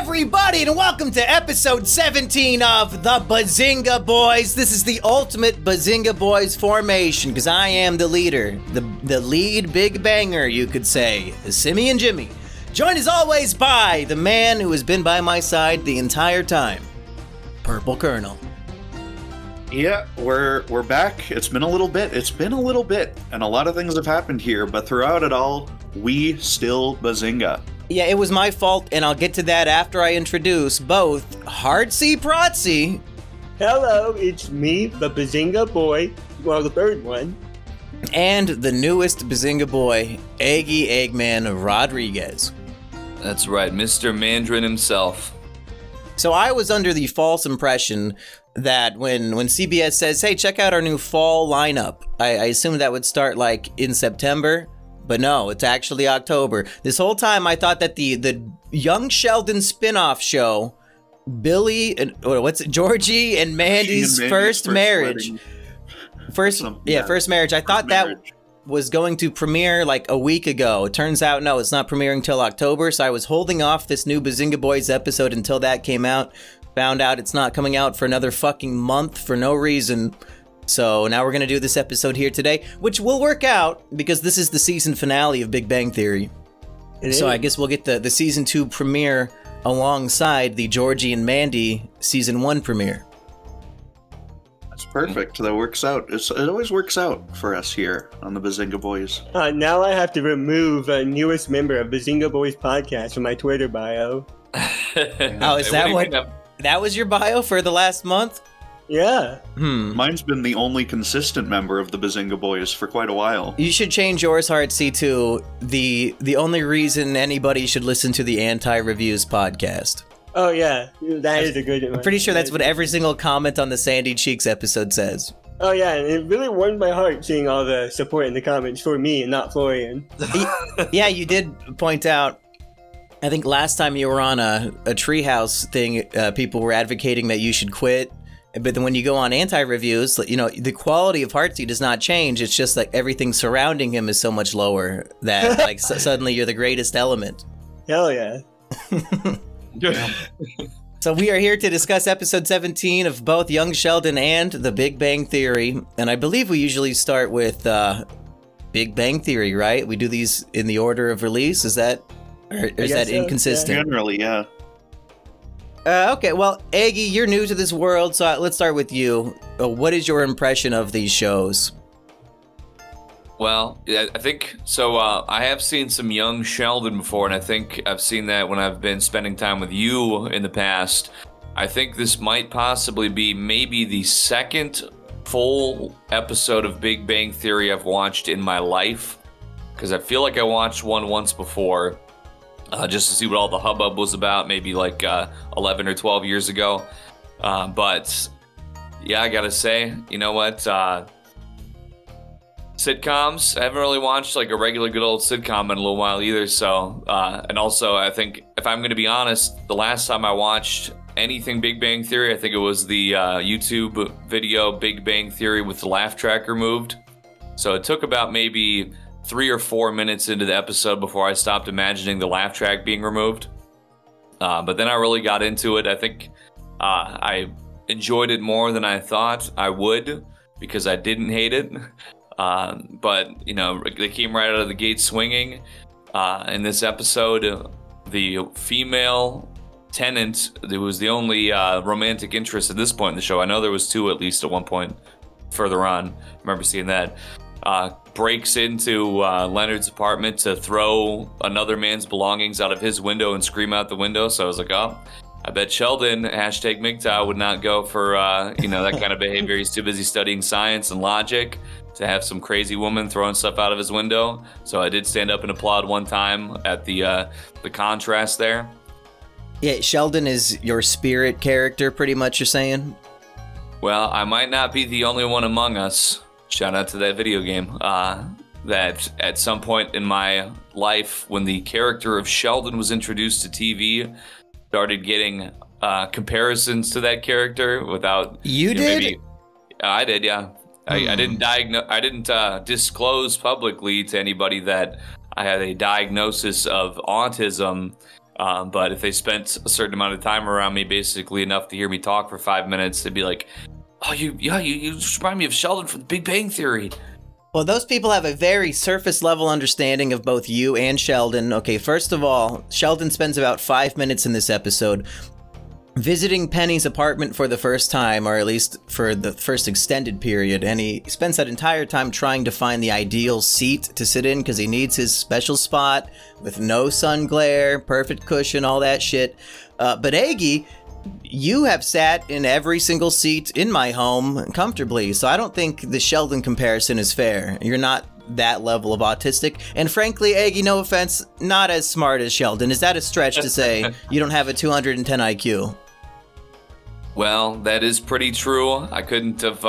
everybody, and welcome to episode 17 of the Bazinga Boys. This is the ultimate Bazinga Boys formation, because I am the leader, the lead big banger, you could say, Simian Jimmy. Joined as always by the man who has been by my side the entire time, Purple Colonel. Yeah, we're back. It's been a little bit, and a lot of things have happened here, but throughout it all, we still Bazinga. Yeah, it was my fault, and I'll get to that after I introduce both Hartsy Protsy. Hello, it's me, the Bazinga Boy, well, the third one. And the newest Bazinga Boy, Eggy Eggman Rodriguez. That's right, Mr. Mandarin himself. So I was under the false impression that when CBS says, hey, check out our new fall lineup, I assumed that would start like in September. But no, it's actually October. This whole time I thought that the young Sheldon spin-off show, Billy and Georgie and Mandy's first marriage. First marriage. I thought that was going to premiere like a week ago. It turns out, no, it's not premiering till October. So I was holding off this new Bazinga Boys episode until that came out. Found out it's not coming out for another fucking month for no reason. So now we're going to do this episode here today, which will work out because this is the season finale of Big Bang Theory. So I guess we'll get the season 2 premiere alongside the Georgie and Mandy season 1 premiere. That's perfect. That works out. It always works out for us here on the Bazinga Boys. Now I have to remove a newest member of Bazinga Boys podcast from my Twitter bio. Oh, is that what? That was your bio for the last month? Yeah. Mine's been the only consistent member of the Bazinga Boys for quite a while. You should change yours, Hartsy, to the only reason anybody should listen to the Anti-Reviews podcast. Oh, yeah. That is a good one. I'm pretty sure that's what every single comment on the Sandy Cheeks episode says. Oh, yeah, and it really warmed my heart seeing all the support in the comments for me and not Florian. Yeah, you did point out, I think last time you were on a Treehouse thing, people were advocating that you should quit. But then when you go on anti-reviews, you know, the quality of Hartsy does not change. It's just like everything surrounding him is so much lower that like suddenly you're the greatest element. Hell yeah. So we are here to discuss episode 17 of both Young Sheldon and The Big Bang Theory. And I believe we usually start with Big Bang Theory, right? We do these in the order of release. Is that, or is that inconsistent? Yeah. Generally, yeah. Okay, well, Eggy, you're new to this world, so let's start with you. What is your impression of these shows? Well, I think, so I have seen some young Sheldon before, and I think I've seen that when I've been spending time with you in the past. I think this might possibly be maybe the second full episode of Big Bang Theory I've watched in my life, because I feel like I watched one once before. Just to see what all the hubbub was about, maybe like 11 or 12 years ago. But yeah, I gotta say, you know what? Sitcoms, I haven't really watched like a regular good old sitcom in a little while either. So, and also I think, if I'm gonna be honest, the last time I watched anything Big Bang Theory, I think it was the YouTube video Big Bang Theory with the laugh track removed. So it took about maybe 3 or 4 minutes into the episode before I stopped imagining the laugh track being removed. But then I really got into it. I think I enjoyed it more than I thought I would because I didn't hate it. But, you know, they came right out of the gate swinging. In this episode, the female tenant, it was the only romantic interest at this point in the show. I know there was 2 at least at one point further on. I remember seeing that. Breaks into Leonard's apartment to throw another man's belongings out of his window and scream out the window. So I was like, oh, I bet Sheldon, hashtag MGTOW, would not go for, you know, that kind of behavior. He's too busy studying science and logic to have some crazy woman throwing stuff out of his window. So I did stand up and applaud one time at the contrast there. Yeah, Sheldon is your spirit character, pretty much, you're saying? Well, I might not be the only one among us. Shout out to that video game. That at some point in my life, when the character of Sheldon was introduced to TV, started getting comparisons to that character without. You did? Maybe, I did, yeah. I didn't disclose publicly to anybody that I had a diagnosis of autism But if they spent a certain amount of time around me, basically enough to hear me talk for 5 minutes, they'd be like, "Oh, you just remind me of Sheldon from The Big Bang Theory." Well, those people have a very surface level understanding of both you and Sheldon. Okay, first of all, Sheldon spends about 5 minutes in this episode visiting Penny's apartment for the first time, or at least for the first extended period, and he spends that entire time trying to find the ideal seat to sit in because he needs his special spot with no sun glare, perfect cushion, all that shit. But Eggy, you have sat in every single seat in my home comfortably, so I don't think the Sheldon comparison is fair. You're not that level of autistic, and frankly, Eggy, no offense, not as smart as Sheldon. Is that a stretch to say you don't have a 210 IQ? Well, that is pretty true. I couldn't have,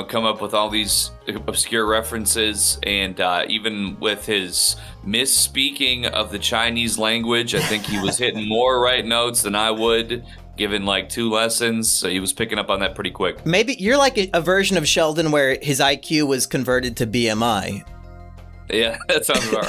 come up with all these obscure references, and even with his misspeaking of the Chinese language, I think he was hitting more right notes than I would, given like 2 lessons, so he was picking up on that pretty quick. Maybe you're like a version of Sheldon where his IQ was converted to BMI. Yeah, that sounds about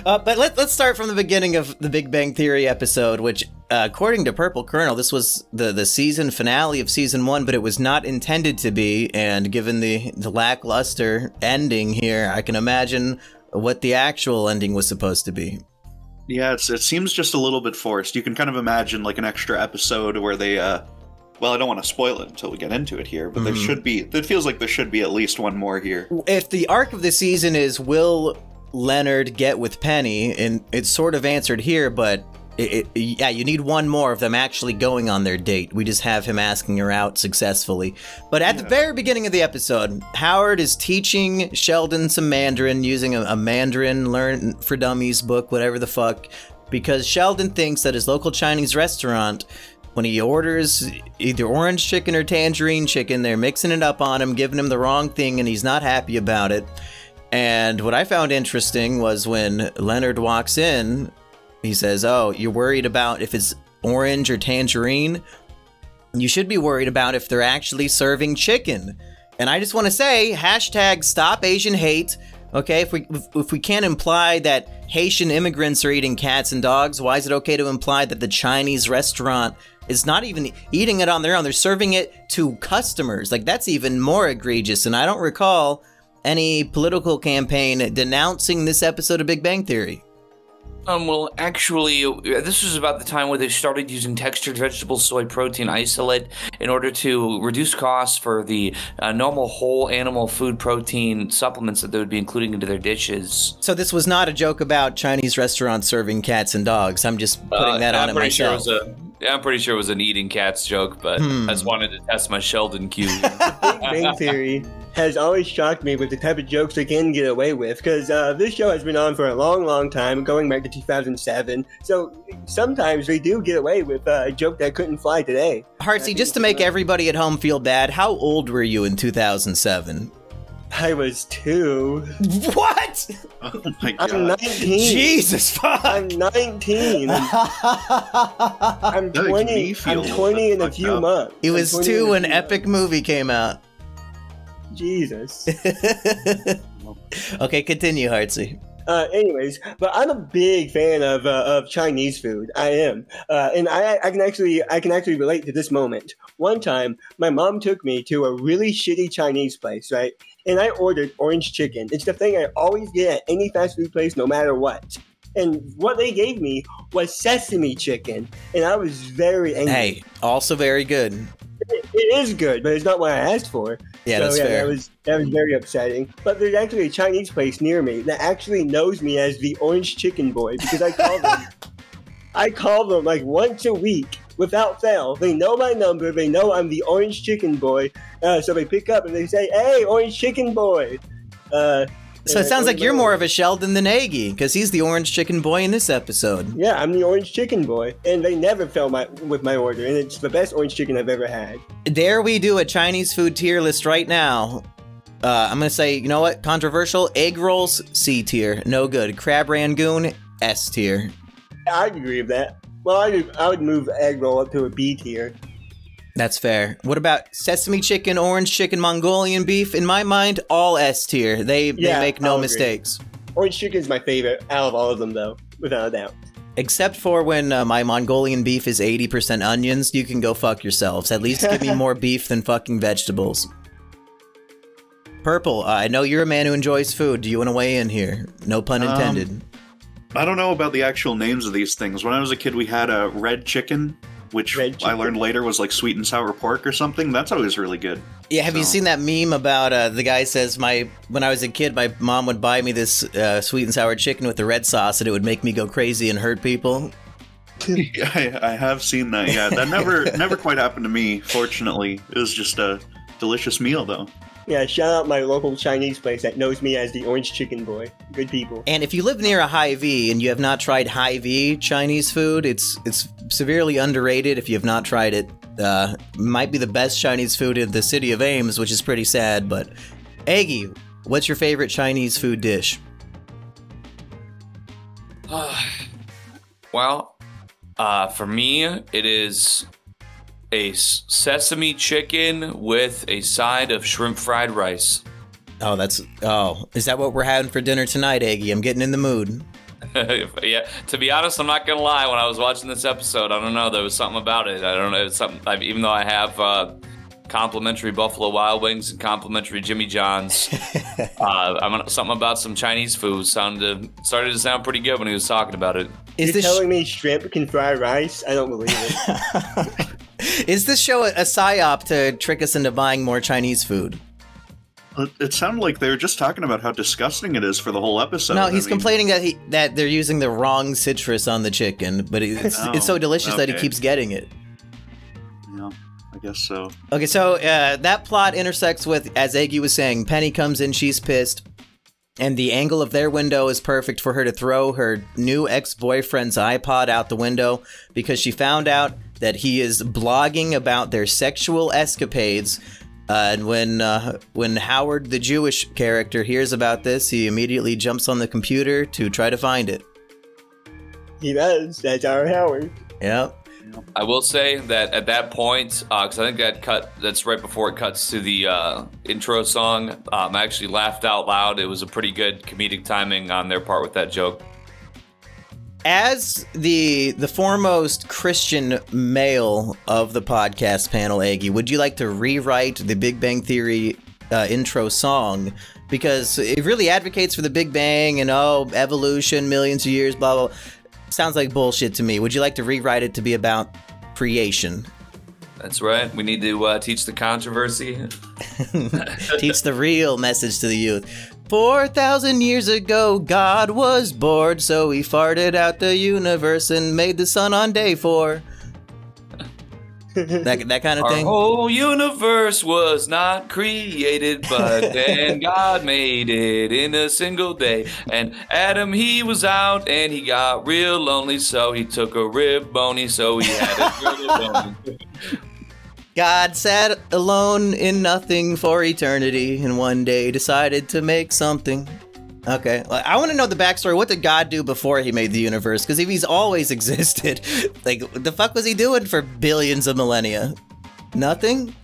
right. But let's start from the beginning of the Big Bang Theory episode, which, according to Purple Kernel, this was the season finale of season 1, but it was not intended to be, and given the lackluster ending here, I can imagine what the actual ending was supposed to be. Yeah, it seems just a little bit forced. You can kind of imagine like an extra episode where they, well, I don't want to spoil it until we get into it here, but there should be, it feels like there should be at least one more here. If the arc of the season is will Leonard get with Penny, and it's sort of answered here, but yeah, you need one more of them actually going on their date. We just have him asking her out successfully. But at the very beginning of the episode, Howard is teaching Sheldon some Mandarin using a Mandarin Learn for Dummies book, whatever the fuck, because Sheldon thinks that his local Chinese restaurant, when he orders either orange chicken or tangerine chicken, they're mixing it up on him, giving him the wrong thing, and he's not happy about it. And what I found interesting was when Leonard walks in, he says, "Oh, you're worried about if it's orange or tangerine? You should be worried about if they're actually serving chicken." And I just want to say, hashtag stop Asian hate. Okay, if we can't imply that Haitian immigrants are eating cats and dogs, why is it okay to imply that the Chinese restaurant is not even eating it on their own? They're serving it to customers. Like, that's even more egregious. And I don't recall any political campaign denouncing this episode of Big Bang Theory. Well, actually, this was about the time where they started using textured vegetable soy protein isolate in order to reduce costs for the normal whole animal food protein supplements that they would be including into their dishes. So this was not a joke about Chinese restaurants serving cats and dogs. I'm just putting that on it myself. I'm pretty sure it was an eating cats joke, but I just wanted to test my Sheldon cue. Big Bang Theory has always shocked me with the type of jokes they can get away with, because this show has been on for a long, long time, going back to 2007, so sometimes they do get away with a joke that couldn't fly today. Hartsy, just to make everybody at home feel bad, how old were you in 2007? I was 2. What? Oh my god. I'm 19. Jesus fuck! I'm 19. I'm 20. I'm 20 in a few months. He was 2 when Epic Movie came out. Jesus. Okay, continue, Hartsy. Anyways, but I'm a big fan of Chinese food. I am, and I can actually relate to this moment. One time, my mom took me to a really shitty Chinese place, right? And I ordered orange chicken. It's the thing I always get at any fast food place, no matter what. And what they gave me was sesame chicken, and I was very angry. Hey, also very good. It is good, but it's not what I asked for. Yeah, that's fair. That was very upsetting. But there's actually a Chinese place near me that actually knows me as the Orange Chicken Boy, because I call them like once a week without fail. They know my number. They know I'm the Orange Chicken Boy. So they pick up and they say, "Hey, Orange Chicken Boy." So it sounds like you're more of a Sheldon than Eggy, because he's the Orange Chicken Boy in this episode. Yeah, I'm the Orange Chicken Boy, and they never fail with my order, and it's the best orange chicken I've ever had. Dare we do a Chinese food tier list right now? I'm gonna say, you know what? Controversial. Egg rolls, C tier, no good. Crab rangoon, S tier. I'd agree with that. Well, I would move egg roll up to a B tier. That's fair. What about sesame chicken, orange chicken, Mongolian beef? In my mind, all S tier. They make no mistakes. Orange chicken is my favorite out of all of them, though. without a doubt. Except for when my Mongolian beef is 80% onions, you can go fuck yourselves. At least give me more beef than fucking vegetables. Purple, I know you're a man who enjoys food. Do you want to weigh in here? No pun intended. I don't know about the actual names of these things. When I was a kid, we had a red chicken, which I learned later was like sweet and sour pork or something. That's always really good. Yeah, have you seen that meme about the guy says, when I was a kid, my mom would buy me this sweet and sour chicken with the red sauce and it would make me go crazy and hurt people? Yeah, I have seen that, yeah. That never quite happened to me, fortunately. It was just a delicious meal, though. Yeah, shout out my local Chinese place that knows me as the Orange Chicken Boy. Good people. And if you live near a Hy-Vee and you have not tried Hy-Vee Chinese food, it's severely underrated if you have not tried it. Might be the best Chinese food in the city of Ames, which is pretty sad, but... Eggy, what's your favorite Chinese food dish? Well, for me, it is a sesame chicken with a side of shrimp fried rice. Oh, is that what we're having for dinner tonight, Eggy? I'm getting in the mood. Yeah, to be honest, I'm not gonna lie. When I was watching this episode, I don't know, there was something about it. I don't know, it was something. Even though I have complimentary Buffalo Wild Wings and complimentary Jimmy John's, something about some Chinese food started to sound pretty good when he was talking about it. You're telling me shrimp can fry rice? I don't believe it. Is this show a psyop to trick us into buying more Chinese food? It sounded like they were just talking about how disgusting it is for the whole episode. No, he's complaining that they're using the wrong citrus on the chicken, but it's so delicious that he keeps getting it. Yeah, I guess so. Okay, so that plot intersects with, as Eggy was saying, Penny comes in, she's pissed, and the angle of their window is perfect for her to throw her new ex-boyfriend's iPod out the window because she found out that he is blogging about their sexual escapades. And when Howard, the Jewish character, hears about this, he immediately jumps on the computer to try to find it. He does. That's our Howard. Yep. I will say that at that point, because I think that's right before it cuts to the intro song, I actually laughed out loud. It was a pretty good comedic timing on their part with that joke. As the foremost Christian male of the podcast panel, Eggy, would you like to rewrite the Big Bang Theory intro song? Because it really advocates for the Big Bang and, evolution, millions of years, blah, blah, blah. Sounds like bullshit to me. Would you like to rewrite it to be about creation? That's right. We need to teach the controversy. Teach the real message to the youth. 4,000 years ago, God was bored, so he farted out the universe and made the sun on day 4. that kind of thing. Our whole universe was not created, but then God made it in a single day. And Adam, he was out and he got real lonely, so he took a rib bony, so he had a rib bony. God sat alone in nothing for eternity, and one day decided to make something. Okay, I want to know the backstory. What did God do before he made the universe? Because if he's always existed, like, what the fuck was he doing for billions of millennia? Nothing?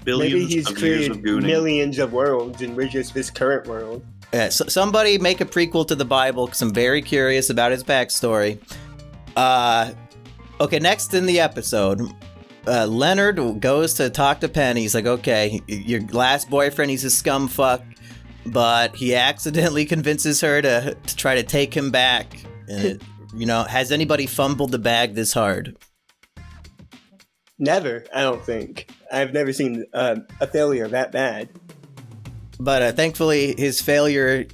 Billions Maybe he's of years created of gooning. millions of worlds, and we're just this current world. Yeah, so somebody make a prequel to the Bible, because I'm very curious about his backstory. Okay, next in the episode... Leonard goes to talk to Penny. He's like, okay, your last boyfriend, he's a scumfuck, but he accidentally convinces her to try to take him back. And has anybody fumbled the bag this hard? Never, I don't think. I've never seen a failure that bad. But thankfully, his failure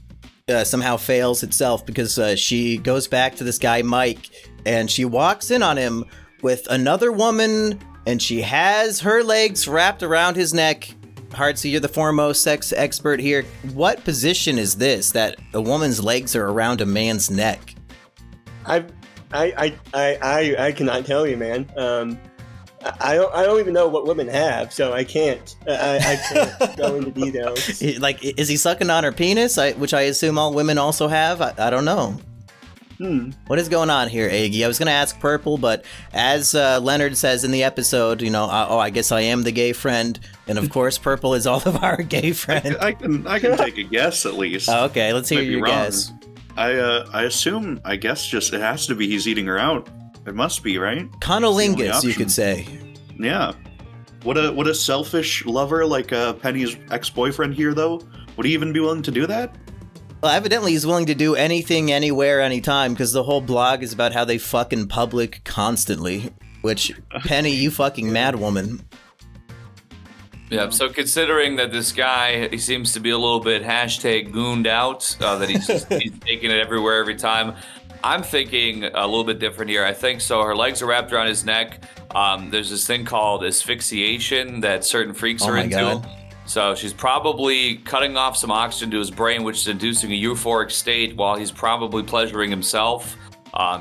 somehow fails itself because she goes back to this guy, Mike, and she walks in on him with another woman, and she has her legs wrapped around his neck. Hartsy, you're the foremost sex expert here. What position is this, that a woman's legs are around a man's neck? I cannot tell you, man. I don't even know what women have, so I can't. I can't go into details. Like, is he sucking on her penis? Which I assume all women also have. I don't know. What is going on here, Eggy? I was going to ask Purple, but as Leonard says in the episode, I guess I am the gay friend, and of course Purple is all of our gay friends. I can take a guess at least. Okay, let's hear your guess. I assume, I guess, just it has to be he's eating her out. It must be, right? Conolingus, you could say. Yeah. What a selfish lover like Penny's ex-boyfriend here, though. Would he even be willing to do that? Well, evidently he's willing to do anything, anywhere, anytime, because the whole blog is about how they fuck in public constantly. Which, Penny, you fucking mad woman. Yeah, so considering that this guy, he seems to be a little bit hashtag gooned out, that he's taking it everywhere every time, I'm thinking a little bit different here. I think so. Her legs are wrapped around his neck. There's this thing called asphyxiation that certain freaks are into. God. So she's probably cutting off some oxygen to his brain, which is inducing a euphoric state while he's probably pleasuring himself.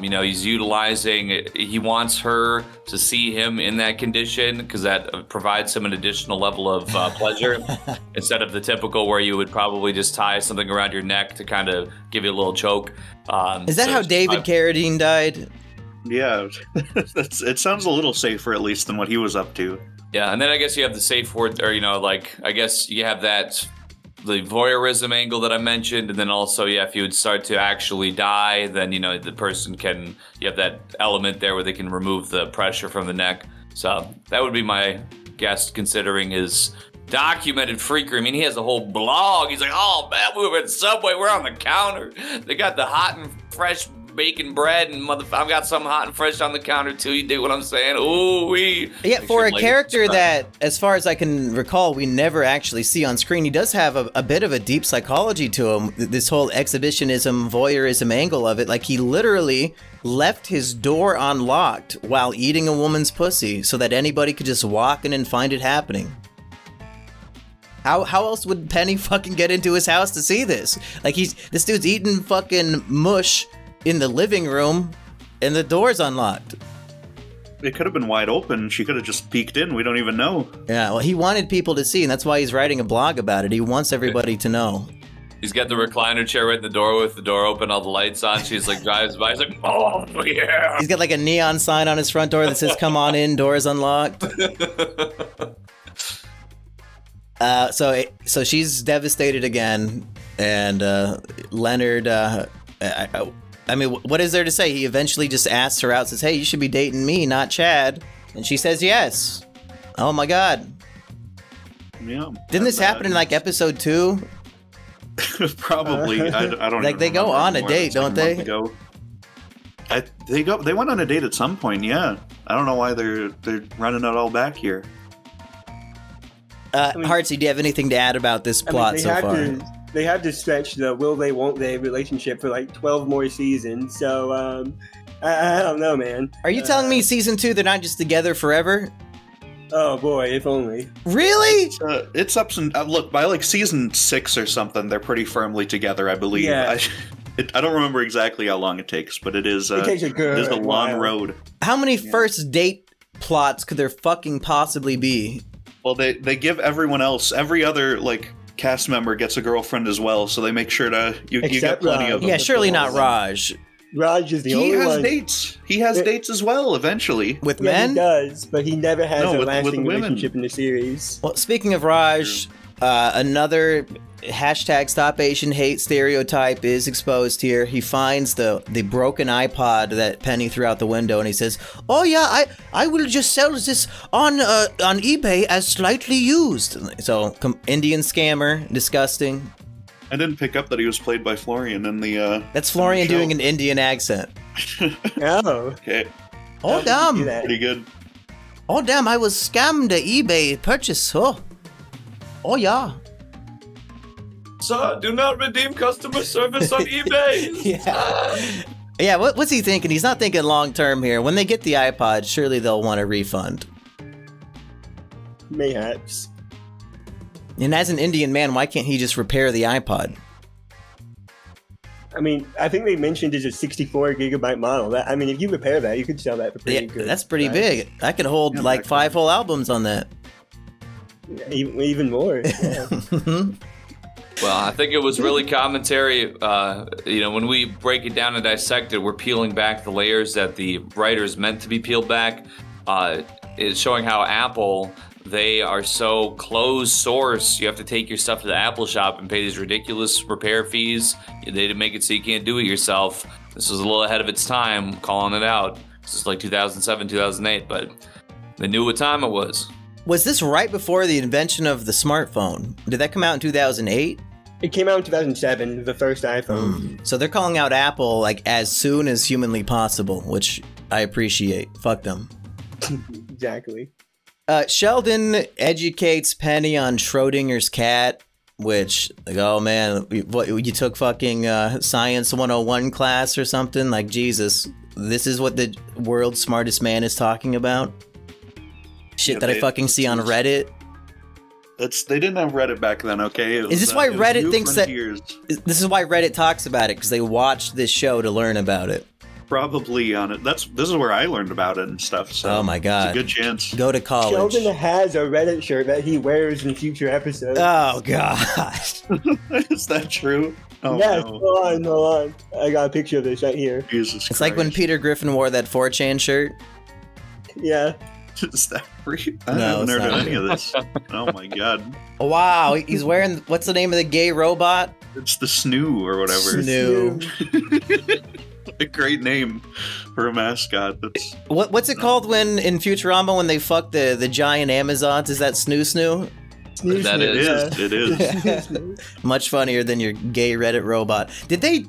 He's utilizing, he wants her to see him in that condition because that provides him an additional level of pleasure instead of the typical where you would probably just tie something around your neck to kind of give you a little choke. Is that how David Carradine died? Yeah, it sounds a little safer at least than what he was up to. Yeah, and then I guess you have the safe word, or, I guess you have the voyeurism angle that I mentioned, and then also, if you would start to actually die, then, the person you have that element there where they can remove the pressure from the neck. So that would be my guess, considering his documented freaker. I mean, he has a whole blog. He's like, oh, man, we were at Subway, we're on the counter. They got the hot and fresh bacon bread, and I've got some hot and fresh on the counter too. You dig what I'm saying? Ooh, yeah. For a character that, as far as I can recall, we never actually see on screen, he does have a bit of a deep psychology to him. This whole exhibitionism, voyeurism angle of it. Like, he literally left his door unlocked while eating a woman's pussy so that anybody could just walk in and find it happening. How else would Penny fucking get into his house to see this? Like, this dude's eating fucking mush in the living room, and the door's unlocked. It could have been wide open. She could have just peeked in. We don't even know. Yeah, well, he wanted people to see, and that's why he's writing a blog about it. He wants everybody to know. He's got the recliner chair right in the door with the door open, all the lights on. She's like, drives by. He's like, oh, yeah. He's got like a neon sign on his front door that says, come on in, door's unlocked. So she's devastated again, and Leonard, I mean, what is there to say? He eventually just asks her out, says, hey, you should be dating me, not Chad. And she says yes. Oh my god. Yeah. Didn't this happen in like episode 2? Probably. I don't like, they go on a date, don't they? They went on a date at some point, yeah. I don't know why they're running it all back here. Hartsy, do you have anything to add about this plot so far? They had to stretch the will they, won't they relationship for like 12 more seasons, so I don't know, man. Are you telling me season 2 they're not just together forever? Oh boy, if only. Really? It's ups and look, by like season 6 or something, they're pretty firmly together, I believe. Yeah. I don't remember exactly how long it takes, but it is it takes a long road. How many first date plots could there fucking possibly be? Well, they give everyone else, every other like cast member gets a girlfriend as well, so they make sure to you get plenty of them. Yeah, surely not Raj. Raj is the only one. He has dates. He has dates as well, eventually. With men? He does, but he never has a lasting with relationship in the series. Well, speaking of Raj, another hashtag Stop Asian Hate stereotype is exposed here. He finds the broken iPod that Penny threw out the window, and he says, "Oh yeah, I will just sell this on eBay as slightly used." So Indian scammer, disgusting. I didn't pick up that he was played by Florian in the. That's Florian doing an Indian accent. Oh. Okay. Oh damn. Pretty good. Oh damn! I was scammed at eBay purchase. Oh yeah. Sir, do not redeem customer service on eBay. Yeah, what's he thinking? He's not thinking long term here. When they get the iPod, surely they'll want a refund. Mayhaps. And as an Indian man, why can't he just repair the iPod? I mean, I think they mentioned it's a 64 gigabyte model. I mean, if you repair that, you could sell that for pretty good. That's pretty big. I could hold like 5 whole albums on that. Even more. Yeah. Well, I think it was really commentary. When we break it down and dissect it, we're peeling back the layers that the writers meant to be peeled back. It's showing how Apple they are so closed source. You have to take your stuff to the Apple shop and pay these ridiculous repair fees. They didn't make it so you can't do it yourself. This was a little ahead of its time, calling it out. This is like 2007, 2008, but they knew what time it was. Was this right before the invention of the smartphone? Did that come out in 2008? It came out in 2007, the first iPhone. So they're calling out Apple like as soon as humanly possible, which I appreciate. Fuck them. Exactly. Sheldon educates Penny on Schrodinger's cat, which, like, oh man, what, you took fucking Science 101 class or something? Like, Jesus, this is what the world's smartest man is talking about? Shit that I fucking see on Reddit? They didn't have Reddit back then, okay? Is this why Reddit thinks that... This is why Reddit talks about it, because they watched this show to learn about it. Probably on it. This is where I learned about it and stuff. So oh my god, it's a good chance. Go to college. Sheldon has a Reddit shirt that he wears in future episodes. Oh god, is that true? Oh, yes. no. Hold on. I got a picture of this right here. Jesus Christ. It's like when Peter Griffin wore that 4chan shirt. Yeah. Is that free? I haven't heard of any of this. Oh my god. Wow, he's wearing, what's the name of the gay robot? It's the Snoo or whatever. Snoo. A great name for a mascot. That's what's it called when in Futurama when they fuck the giant Amazons? Is that Snoo Snoo? That is. It is. Much funnier than your gay Reddit robot. Did they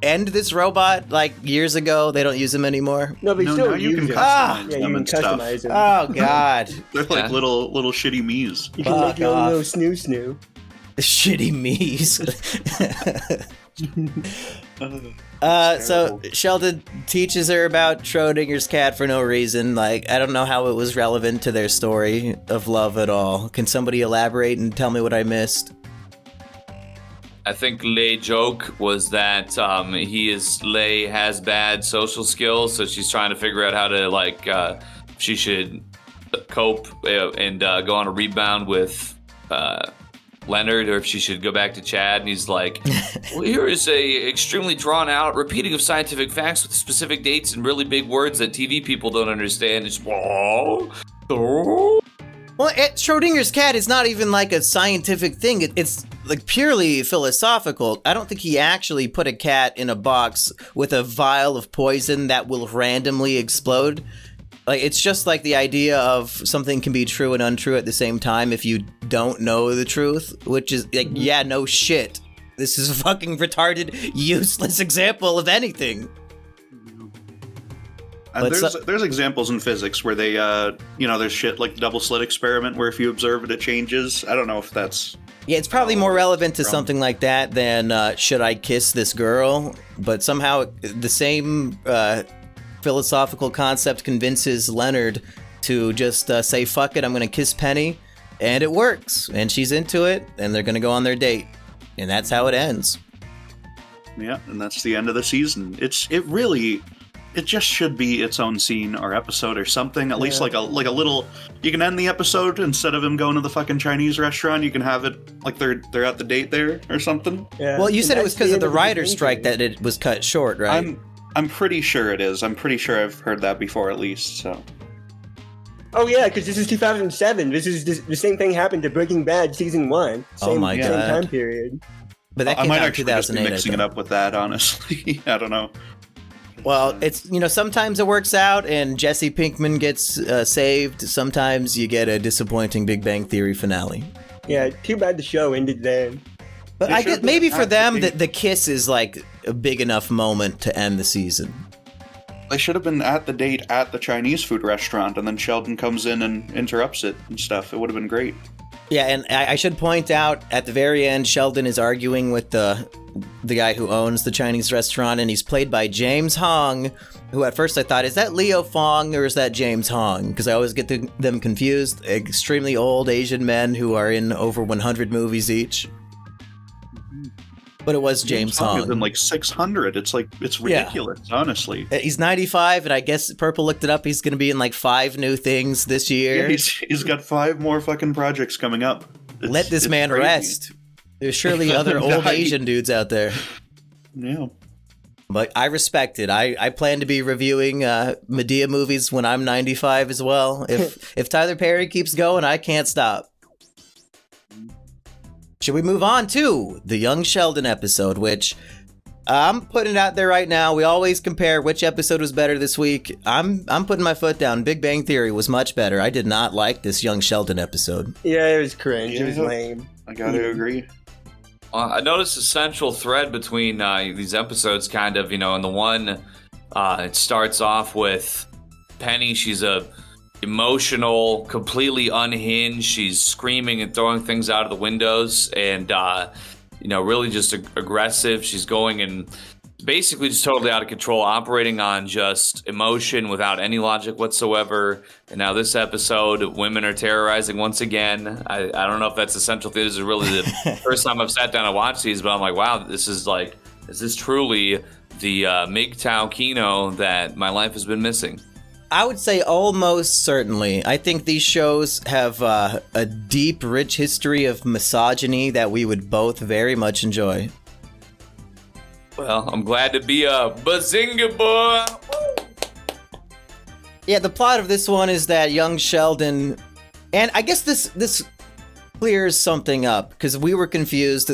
end this robot like years ago? They don't use them anymore? No, but still you can use customize yeah, them you and can stuff. customize them. Oh god. They're like little shitty me's. You can make your own little snoo. Shitty me's. So Sheldon teaches her about Schrodinger's cat for no reason. Like, I don't know how it was relevant to their story of love at all. Can somebody elaborate and tell me what I missed? I think Lei joke was that Lei has bad social skills, so she's trying to figure out how to she should cope and go on a rebound with Leonard, or if she should go back to Chad. And he's like, well, here is a extremely drawn out repeating of scientific facts with specific dates and really big words that TV people don't understand. It's well, Schrodinger's cat is not even like a scientific thing. It's like purely philosophical. I don't think he actually put a cat in a box with a vial of poison that will randomly explode. Like, it's just like the idea of something can be true and untrue at the same time if you don't know the truth, which is like, yeah, no shit. This is a fucking retarded, useless example of anything. And there's examples in physics where they, there's shit like the double slit experiment where if you observe it, it changes. I don't know if that's... Yeah, it's probably more relevant to something like that than should I kiss this girl? But somehow the same philosophical concept convinces Leonard to just say, fuck it, I'm gonna kiss Penny. And it works. And she's into it, and they're gonna go on their date. And that's how it ends. Yeah, and that's the end of the season. It just should be its own scene or episode or something. At least like a little. You can end the episode instead of him going to the fucking Chinese restaurant. You can have it like they're at the date there or something. Yeah. Well, you said it was because of the writer's strike that it was cut short, right? I'm pretty sure it is. I'm pretty sure I've heard that before at least. So. Oh yeah, because this is 2007. This is the same thing happened to Breaking Bad season 1. Same time period. But that came out in 2008. Just be mixing it up with that, honestly. I don't know. Well, it's, sometimes it works out and Jesse Pinkman gets saved. Sometimes you get a disappointing Big Bang Theory finale. Yeah, too bad the show ended then. But I guess maybe for them, the kiss is like a big enough moment to end the season. They should have been at the date at the Chinese food restaurant, and then Sheldon comes in and interrupts it and stuff. It would have been great. Yeah, and I should point out, at the very end, Sheldon is arguing with the guy who owns the Chinese restaurant, and he's played by James Hong, who at first I thought, is that Leo Fong or is that James Hong? Because I always get them confused. Extremely old Asian men who are in over 100 movies each. But it was James Hong. Than like 600. It's ridiculous, honestly. He's 95, and I guess Purple looked it up. He's going to be in like 5 new things this year. Yeah, he's got 5 more fucking projects coming up. Let this man crazy. Rest. There's surely other old Asian dudes out there. Yeah. But I respect it. I plan to be reviewing Madea movies when I'm 95 as well. If Tyler Perry keeps going, I can't stop. Should we move on to the Young Sheldon episode, which I'm putting it out there right now. We always compare which episode was better this week. I'm putting my foot down. Big Bang Theory was much better. I did not like this Young Sheldon episode. Yeah, it was cringe. It was lame. I gotta agree. I noticed a central thread between these episodes, kind of, in the one, it starts off with Penny. She's emotional, completely unhinged. She's screaming and throwing things out of the windows and, really just aggressive. She's going and basically just totally out of control, operating on just emotion without any logic whatsoever. And now this episode, women are terrorizing once again. I don't know if that's essential. This is really the first time I've sat down and watched these, but I'm like, wow, is this truly the MGTOW Kino that my life has been missing? I would say almost certainly. I think these shows have a deep, rich history of misogyny that we would both very much enjoy. Well, I'm glad to be a Bazinga Boy. Yeah, the plot of this one is that young Sheldon, and I guess this clears something up, because we were confused.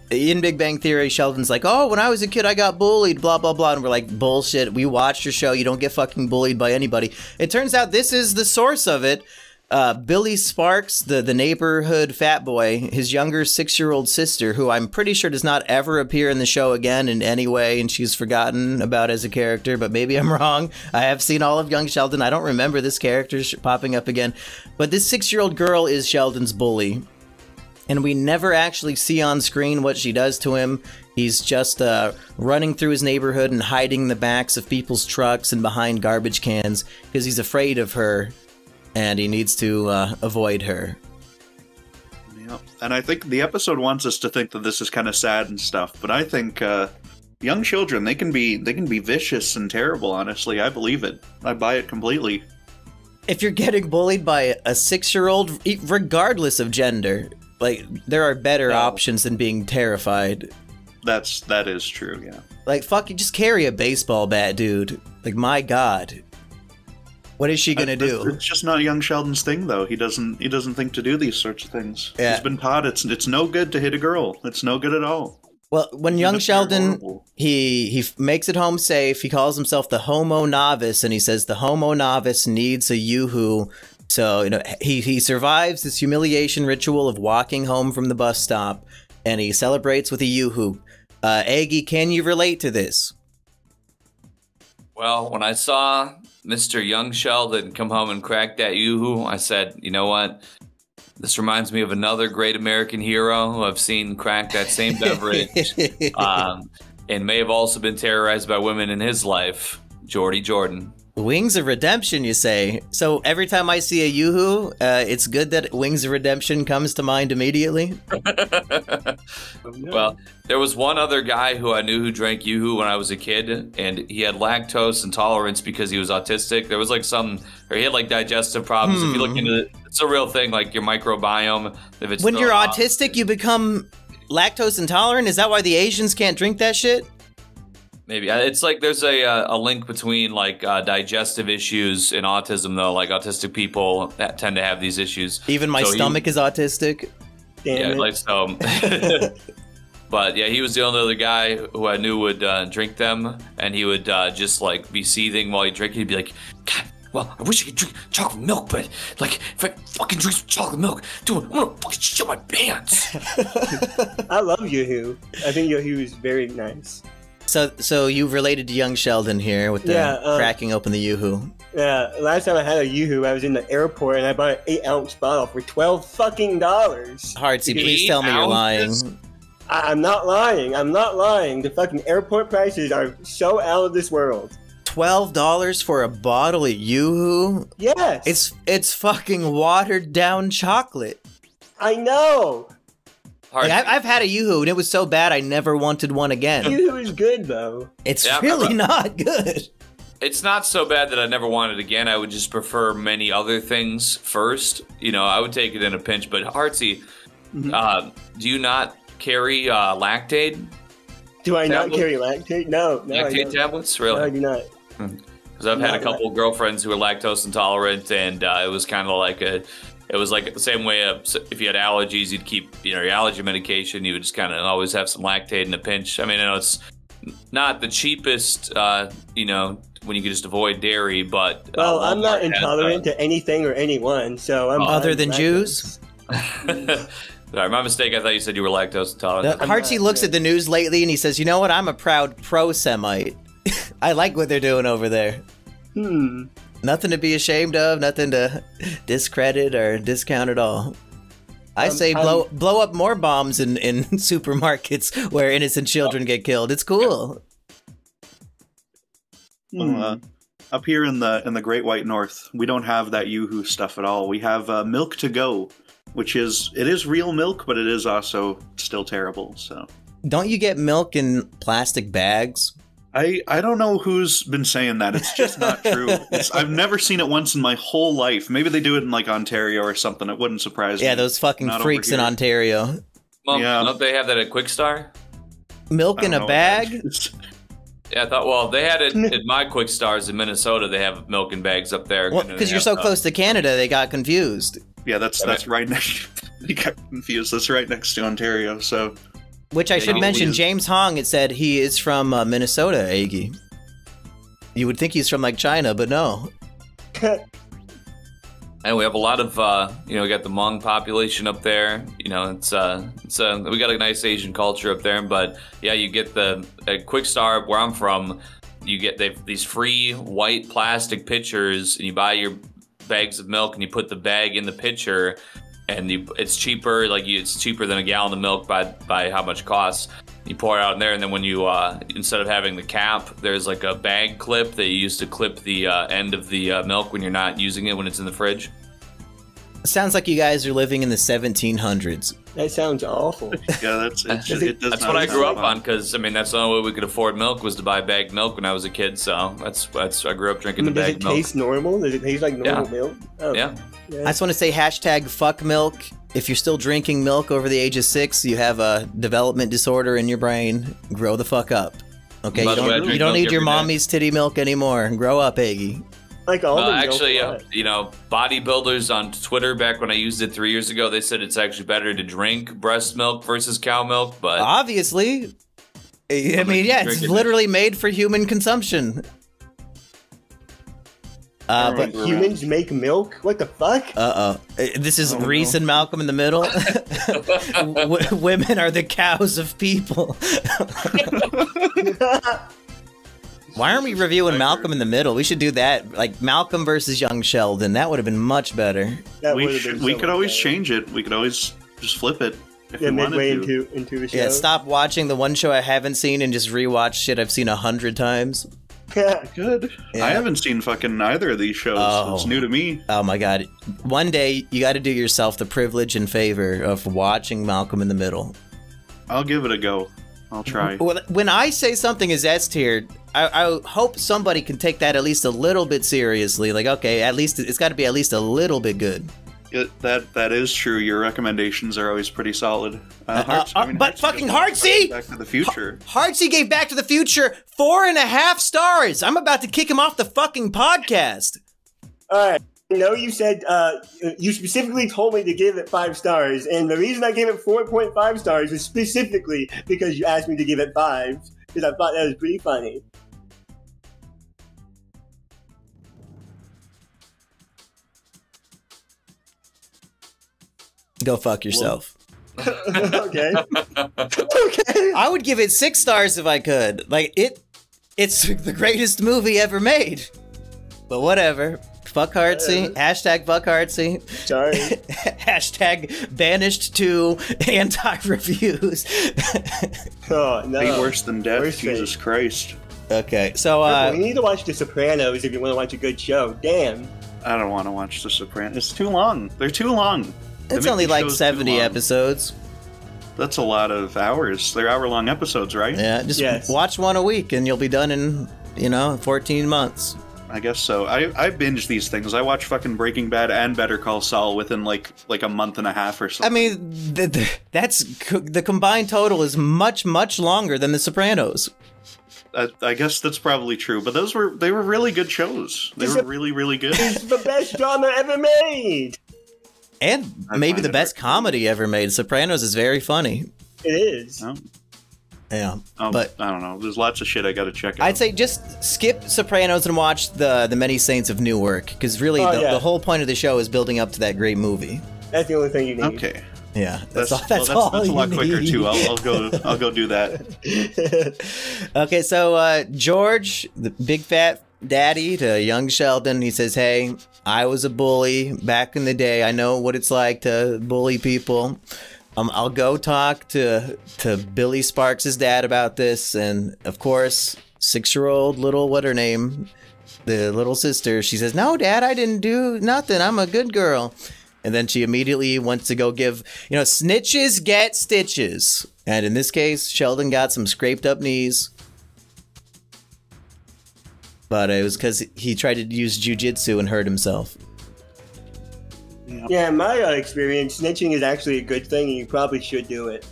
In Big Bang Theory, Sheldon's like, oh, when I was a kid, I got bullied, blah, blah, blah. And we're like, bullshit, we watched your show. You don't get fucking bullied by anybody. It turns out this is the source of it. Billy Sparks, the neighborhood fat boy, his younger 6-year-old sister, who I'm pretty sure does not ever appear in the show again in any way, and she's forgotten about as a character, but maybe I'm wrong. I have seen all of Young Sheldon. I don't remember this character popping up again. But this 6-year-old girl is Sheldon's bully. And we never actually see on screen what she does to him. He's just running through his neighborhood and hiding in the backs of people's trucks and behind garbage cans because he's afraid of her and he needs to avoid her. Yeah, and I think the episode wants us to think that this is kind of sad and stuff, but I think young children, they can be vicious and terrible, honestly. I believe it. I buy it completely. If you're getting bullied by a 6-year-old, regardless of gender, like, there are better options than being terrified. That is true, yeah. Like, fuck, you just carry a baseball bat, dude. Like, my God. What is she gonna do? It's just not young Sheldon's thing, though. He doesn't think to do these sorts of things. Yeah. He's been taught it's no good to hit a girl. It's no good at all. Well, when young Sheldon, he makes it home safe, he calls himself the homo novice, and he says the homo novice needs a yoo-hoo. So, he survives this humiliation ritual of walking home from the bus stop, and he celebrates with a yoo-hoo. Eggy, can you relate to this? Well, when I saw Mr. Young Sheldon come home and crack that yoo-hoo, I said, you know what? This reminds me of another great American hero who I've seen crack that same beverage, and may have also been terrorized by women in his life, Jordy Jordan. Wings of Redemption, you say? So every time I see a yoo-hoo, it's good that Wings of Redemption comes to mind immediately? Well, there was one other guy who I knew who drank yoo-hoo when I was a kid, and he had lactose intolerance because he was autistic. There was he had digestive problems. If you look into it, it's a real thing, like your microbiome. If it's when you're autistic, you become lactose intolerant? Is that why the Asians can't drink that shit? Maybe. It's like there's a link between digestive issues and autism, though. Like autistic people that tend to have these issues. Even my stomach is autistic. Damn it. So. But yeah, he was the only other guy who I knew would drink them, and he would just be seething while he drank it. He'd be like, God, well, I wish I could drink chocolate milk, but if I fucking drink some chocolate milk, dude, I'm gonna fucking shit my pants. I love Yoo-hoo. I think Yoo-hoo is very nice. So you've related to young Sheldon here with the cracking open the yoo-hoo. Yeah, last time I had a yoo-hoo, I was in the airport and I bought an 8-ounce bottle for $12 fucking dollars. Hartsy, please tell me you're lying. I'm not lying. I'm not lying. The fucking airport prices are so out of this world. $12 for a bottle of yoo-hoo? Yes. It's fucking watered down chocolate. I know. Like, I've had a yoo-hoo and it was so bad I never wanted one again. Yoo-hoo is good though. It's really not good. It's not so bad that I never want it again. I would just prefer many other things first. I would take it in a pinch. But Hartsy, do you not carry Lactaid? Do I not Tablets? carry lactate? No, I Lactate don't. tablets, No, I really? do not. Because I've had a couple of girlfriends who were lactose intolerant, and it was kind of like it was like the same way of if you had allergies, you'd keep your allergy medication. You would just kind of always have some lactate in a pinch. I mean, it's not the cheapest, when you can just avoid dairy, but Well, I'm not Walmart has, intolerant to anything or anyone, so I'm Other fine than with Jews? Sorry, my mistake. I thought you said you were lactose intolerant. Hartsy looks at the news lately and he says, "You know what? I'm a proud pro-Semite. I like what they're doing over there. Nothing to be ashamed of, nothing to discredit or discount at all. I say blow up more bombs in supermarkets where innocent children get killed. It's cool." Well, up here in the Great White North, we don't have that Yoo-hoo stuff at all. We have milk to go, which is real milk, but it is also still terrible. So don't you get milk in plastic bags? I don't know who's been saying that. It's just not true. I've never seen it once in my whole life. Maybe they do it in like Ontario or something. It wouldn't surprise me. Yeah, those fucking Not freaks in Ontario. Well, Yeah. don't they have that at Quick Star? Milk in a bag? Yeah, I thought. Well, they had it at my Quick Stars in Minnesota. They have milk in bags up there. Well, because you're so close to Canada, they got confused. Yeah, that's right next. You got confused. That's right next to Ontario. So, which I should mention, James Hong. It said he is from Minnesota. Eggy. You would think he's from like China, but no. And we have a lot of, we got the Hmong population up there. We got a nice Asian culture up there. But yeah, you get at Quick Star where I'm from, they've these free white plastic pitchers, and you buy your bags of milk and you put the bag in the pitcher, and it's cheaper. It's cheaper than a gallon of milk by how much it costs. You pour it out in there, and then when you instead of having the cap, there's like a bag clip that you use to clip the end of the milk when you're not using it when it's in the fridge. Sounds like you guys are living in the 1700s. That sounds awful. Yeah, that's what I grew up on, because that's the only way we could afford milk was to buy bagged milk when I was a kid. So that's I grew up drinking the bagged milk. Does it taste normal? Does it taste like normal milk? Oh. Yeah. I just want to say #fuck milk. If you're still drinking milk over the age of 6, you have a development disorder in your brain. Grow the fuck up. Okay, you don't need your mommy's titty milk anymore. Grow up, Eggy. Like almond milk. Actually, bodybuilders on Twitter back when I used it 3 years ago, they said it's actually better to drink breast milk versus cow milk. But obviously, it's literally made for human consumption. But humans make milk? What the fuck? This is Reese and Malcolm in the Middle. Women are the cows of people. Why aren't we reviewing Malcolm in the Middle? We should do that, like Malcolm versus young Sheldon. That would have been much better. We could always change it. We could always just flip it. If we midway wanted into the show. Yeah, stop watching the one show I haven't seen and just rewatch shit I've seen 100 times. Good. Yeah. I haven't seen fucking either of these shows. It's new to me. Oh my god. One day, you got to do yourself the privilege and favor of watching Malcolm in the Middle. I'll give it a go. I'll try. When I say something is S tier, I hope somebody can take that at least a little bit seriously. Like, okay, at least it's got to be at least a little bit good. That is true. Your recommendations are always pretty solid. But fucking Hartsy! Back to the Future. Hartsy gave Back to the Future 4.5 stars. I'm about to kick him off the fucking podcast. All right. You said you specifically told me to give it 5 stars, and the reason I gave it 4.5 stars is specifically because you asked me to give it 5, because I thought that was pretty funny. Go fuck yourself. Okay. Okay. I would give it 6 stars if I could. Like, it's the greatest movie ever made. But whatever. Fuck Hartsy. #fuck Hartsy. Sorry. #banished to anti-reviews. Oh, no. Ain't worse than death. Jesus Christ. Okay, so we need to watch The Sopranos if you want to watch a good show. Damn. I don't want to watch The Sopranos. It's too long. They're too long. It's only like 70 episodes. That's a lot of hours. They're hour-long episodes, right? Yeah, just watch one a week and you'll be done in, 14 months. I guess so. I binge these things. I watch fucking Breaking Bad and Better Call Saul within like a month and a half or something. I mean, the combined total is much longer than The Sopranos. I guess that's probably true, but they were really good shows. They were really good. It's the best drama ever made. And maybe the best comedy ever made. Sopranos is very funny. It is. Oh. Yeah, but I don't know. There's lots of shit I got to check out. I'd say just skip Sopranos and watch the Many Saints of Newark, because really the whole point of the show is building up to that great movie. That's the only thing you need. Okay. Yeah, that's all a lot quicker too. I'll go do that. Okay, so George, the big fat daddy to young Sheldon, he says, "Hey, I was a bully back in the day. I know what it's like to bully people. I'll go talk to Billy Sparks' dad about this." And of course, 6-year-old little what her name, the little sister, she says, "No, Dad, I didn't do nothing. I'm a good girl." And then she immediately wants to go give, snitches get stitches. And in this case, Sheldon got some scraped up knees. But it was because he tried to use jujitsu and hurt himself. Yeah, in my experience, snitching is actually a good thing, and you probably should do it.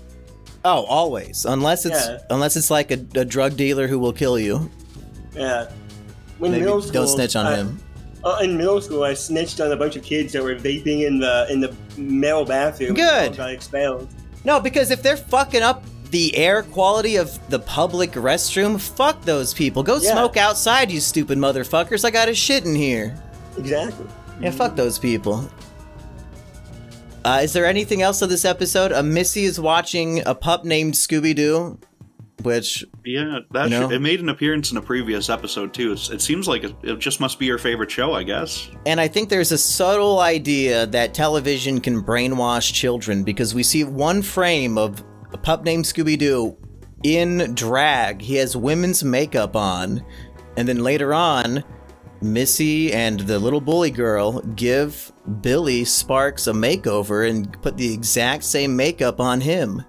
Oh, always. Unless it's like a drug dealer who will kill you. Yeah. Maybe middle school, don't snitch on him. In middle school, I snitched on a bunch of kids that were vaping in the male bathroom. Good. And got expelled. No, because if they're fucking up the air quality of the public restroom, fuck those people. Go smoke outside, you stupid motherfuckers. I got a shit in here. Exactly. Yeah, fuck those people. Is there anything else of this episode? Missy is watching a pup named Scooby-Doo, which... Yeah, it made an appearance in a previous episode, too. It seems like it just must be your favorite show, I guess. And I think there's a subtle idea that television can brainwash children, because we see one frame of a pup named Scooby-Doo in drag. He has women's makeup on, and then later on, Missy and the little bully girl give Billy Sparks a makeover and put the exact same makeup on him.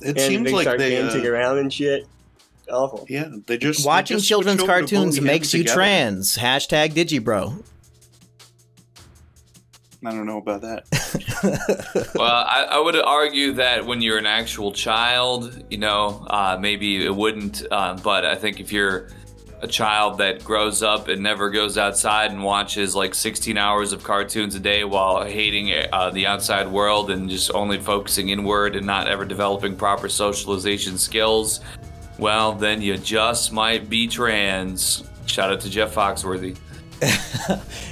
It seems like start they dancing around and shit. Awful. Yeah, they just watching children's cartoons makes you together. trans. Hashtag Digibro. I don't know about that. Well, I would argue that when you're an actual child, maybe it wouldn't. But I think if you're a child that grows up and never goes outside and watches like 16 hours of cartoons a day while hating the outside world and just only focusing inward and not ever developing proper socialization skills, well, then you just might be trans. Shout out to Jeff Foxworthy.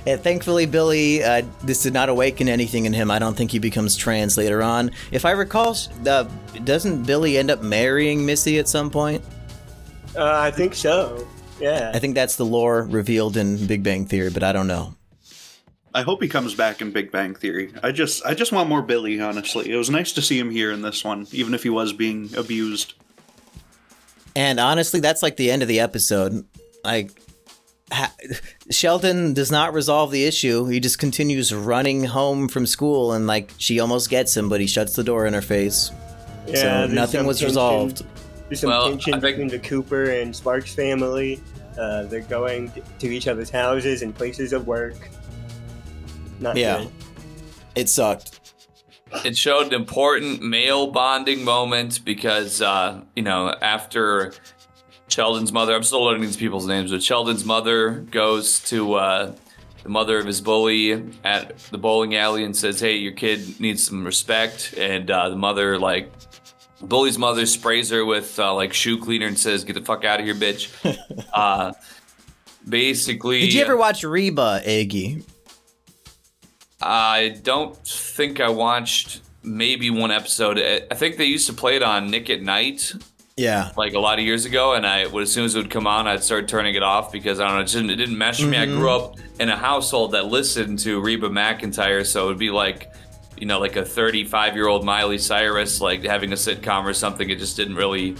Yeah, thankfully, Billy, this did not awaken anything in him. I don't think he becomes trans later on. If I recall, doesn't Billy end up marrying Missy at some point? I think so. Yeah. I think that's the lore revealed in Big Bang Theory, but I don't know. I hope he comes back in Big Bang Theory. I just want more Billy, honestly. It was nice to see him here in this one, even if he was being abused. And honestly, that's like the end of the episode. Sheldon does not resolve the issue. He just continues running home from school, and she almost gets him, but he shuts the door in her face. Yeah, so nothing was resolved. There's some tension between the Cooper and Sparks family. They're going to each other's houses and places of work. Not good. It sucked. It showed an important male bonding moment because, after Sheldon's mother, I'm still learning these people's names, but Sheldon's mother goes to the mother of his bully at the bowling alley and says, "Hey, your kid needs some respect." And the mother, bully's mother sprays her with shoe cleaner and says, "Get the fuck out of here, bitch." Basically. Did you ever watch Reba, Eggy? I don't think I watched maybe one episode. I think they used to play it on Nick at Night. Yeah. A lot of years ago, and as soon as it would come on, I'd start turning it off because, I don't know, it didn't mesh for me. I grew up in a household that listened to Reba McEntire, so it would be like a 35-year-old Miley Cyrus, having a sitcom or something. It just didn't really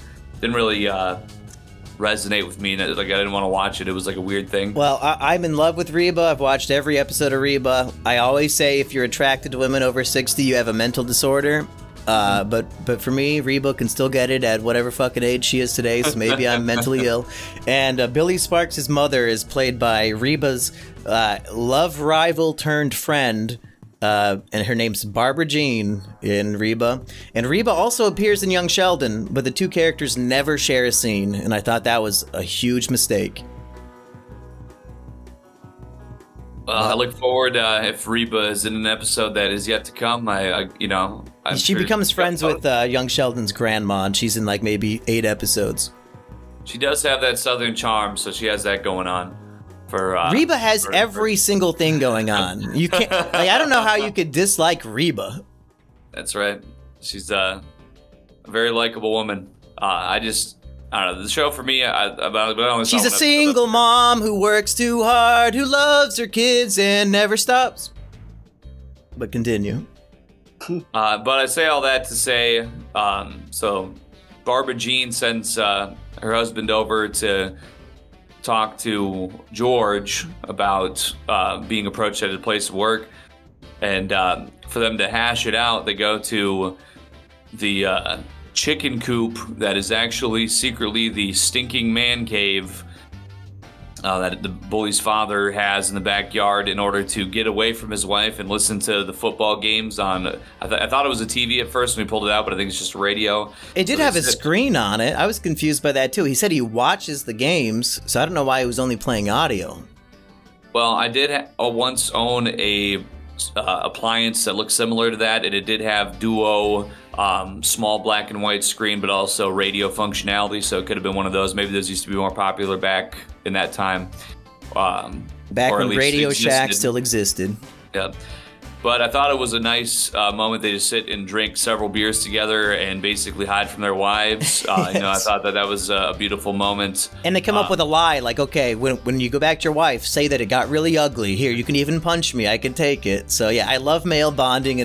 resonate with me. I didn't want to watch it. It was a weird thing. Well, I'm in love with Reba. I've watched every episode of Reba. I always say if you're attracted to women over 60, you have a mental disorder. But for me, Reba can still get it at whatever fucking age she is today, so maybe I'm mentally ill. And Billy Sparks' mother is played by Reba's love rival turned friend, and her name's Barbara Jean in Reba. And Reba also appears in Young Sheldon, but the two characters never share a scene, and I thought that was a huge mistake. I look forward if Reba is in an episode that is yet to come. She becomes friends with Young Sheldon's grandma, and she's in like maybe 8 episodes. She does have that southern charm, so she has that going on. Reba has every single thing going on. You can't. Like, I don't know how you could dislike Reba. That's right. She's a very likable woman. I don't know. The show for me, she's a single mom who works too hard, who loves her kids and never stops. But continue. But I say all that to say, so Barbara Jean sends her husband over to talk to George about being approached at a place of work, and for them to hash it out, they go to the chicken coop that is actually secretly the stinking man cave that the bully's father has in the backyard in order to get away from his wife and listen to the football games on. I thought it was a TV at first when we pulled it out, but I think it's just radio. It did have a screen on it. I was confused by that too. He said he watches the games, so I don't know why he was only playing audio. Well, I did once own a appliance that looked similar to that, and it did have duo small black and white screen, but also radio functionality, so it could have been one of those. Maybe those used to be more popular back in that time. Back when Radio Shack still existed. Yeah. But I thought it was a nice moment. They just sit and drink several beers together and basically hide from their wives. Yes. I thought that was a beautiful moment. And they come up with a lie, like, okay, when you go back to your wife, say that it got really ugly. Here, you can even punch me. I can take it. So yeah, I love male bonding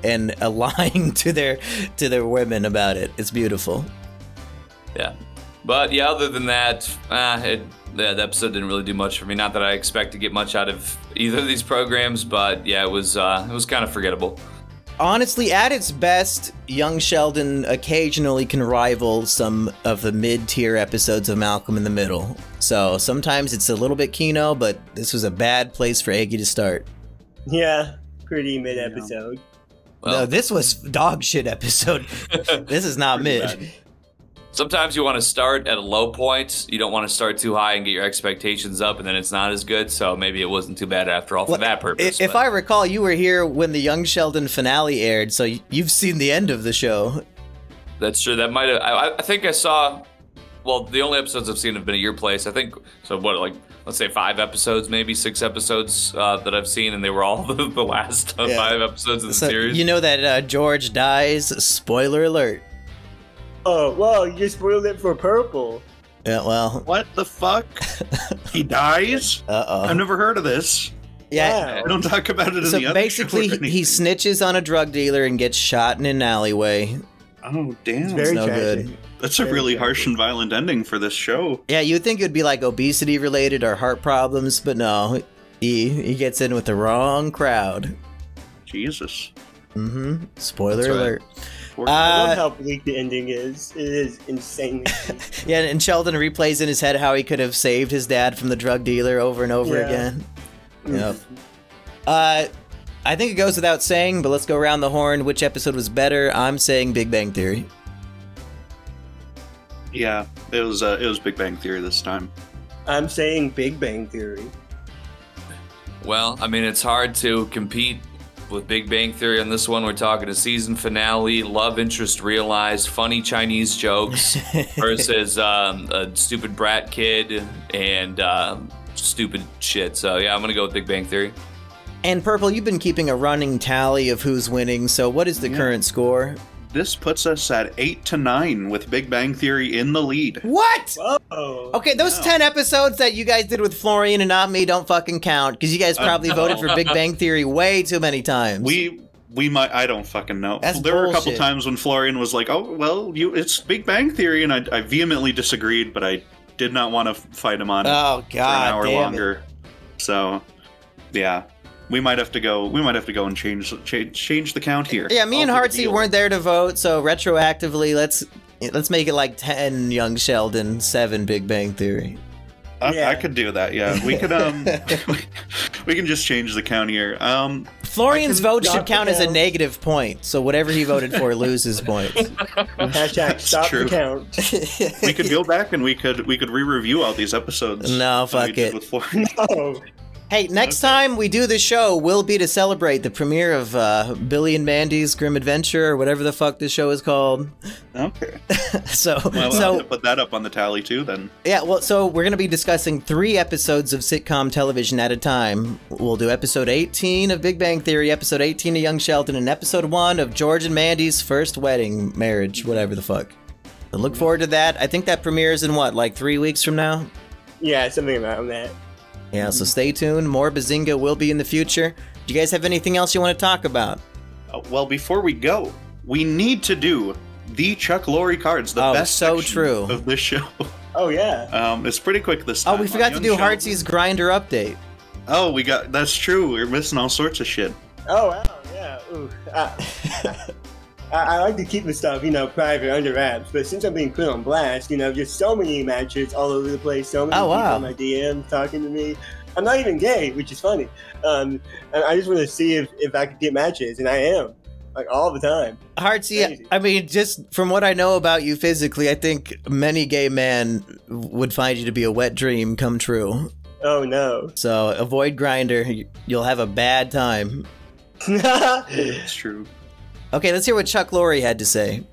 and lying to their women about it. It's beautiful. Yeah. But yeah, other than that, the episode didn't really do much for me. Not that I expect to get much out of either of these programs, but yeah, it was kind of forgettable. Honestly, at its best, Young Sheldon occasionally can rival some of the mid-tier episodes of Malcolm in the Middle. So sometimes it's a little bit Kino, but this was a bad place for Eggy to start. Yeah, pretty mid-episode. Well, no, this was dog shit episode. This is not mid. Bad. Sometimes you want to start at a low point. You don't want to start too high and get your expectations up, and then it's not as good. So maybe it wasn't too bad after all for that purpose. If I recall, you were here when the Young Sheldon finale aired, so you've seen the end of the show. That's true. That might have. I think I saw. Well, the only episodes I've seen have been at your place. I think so. What, like, let's say 5 episodes, maybe 6 episodes that I've seen, and they were all the last 5 episodes of the series. You know that George dies. Spoiler alert. Oh, well, you spoiled it for Purple. Yeah, well. What the fuck? He dies? Uh-oh. I've never heard of this. Yeah. We don't talk about it in the other basically, he snitches on a drug dealer and gets shot in an alleyway. Oh, damn. It's very tragic. Good. That's a really harsh and violent ending for this show. Yeah, you'd think it would be like obesity related or heart problems, but no. He gets in with the wrong crowd. Jesus. Mm-hmm. Spoiler alert. I love how bleak the ending is. It is insanely bleak. Yeah, and Sheldon replays in his head how he could have saved his dad from the drug dealer over and over again. Yep. I think it goes without saying, but let's go around the horn. Which episode was better? I'm saying Big Bang Theory. Yeah, it was Big Bang Theory this time. I'm saying Big Bang Theory. Well, I mean, it's hard to compete with Big Bang Theory on this one. We're talking a season finale, love interest realized, funny Chinese jokes versus a stupid brat kid and stupid shit. So yeah, I'm gonna go with Big Bang Theory. And Purple, you've been keeping a running tally of who's winning, so what is the current score? This puts us at 8-9 with Big Bang Theory in the lead. What? Whoa. Okay, those 10 episodes that you guys did with Florian and not me don't fucking count, because you guys probably voted for Big Bang Theory way too many times. We might, I don't fucking know. That's there were a couple bullshit. times when Florian was like, oh, well, it's Big Bang Theory, and I vehemently disagreed, but I did not want to fight him on it for an hour longer. So, yeah. we might have to go. We might have to go and change the count here. Yeah, me and Alter the Hartsy deal. weren't there to vote, so retroactively, let's make it like 10 Young Sheldon, 7 Big Bang Theory. I could do that. Yeah, we could. We can just change the count here. Florian's vote should Stop count the as a count. negative point, so whatever he voted for loses points. Hashtag stop true. the count. We could go back and we could re-review all these episodes. No, that we fuck did it. with Florian. Oh, Hey, next time we do the show will be to celebrate the premiere of Billy and Mandy's Grim Adventure, or whatever the fuck this show is called. Okay. So, Well, I'll have to put that up on the tally too. Then. yeah, well, so we're going to be discussing 3 episodes of sitcom television at a time. We'll do episode 18 of Big Bang Theory, episode 18 of Young Sheldon, and episode 1 of George and Mandy's first wedding, marriage, whatever the fuck. So look forward to that. I think that premieres in what, like 3 weeks from now? yeah, something around that. Yeah, so stay tuned. More Bazinga will be in the future. Do you guys have anything else you want to talk about? Well, before we go, we need to do the Chuck Lorre cards. The best so section true. of this show. Oh yeah. It's pretty quick this Oh, time. we forgot to on do Young Sheldon. Hartsy's Grinder update. Oh, that's true. We're missing all sorts of shit. Oh wow. Yeah. Ooh. I like to keep the stuff, private under wraps, but since I'm being put on blast, just so many matches all over the place, so many Oh, people wow. on my DMs talking to me. I'm not even gay, which is funny. And I just want to see if I could get matches, and I am, like, all the time. Hartsy, Crazy. I mean, just from what I know about you physically, I think many gay men would find you to be a wet dream come true. Oh, no. So avoid Grinder. You'll have a bad time. It's true. Okay, let's hear what Chuck Lorre had to say.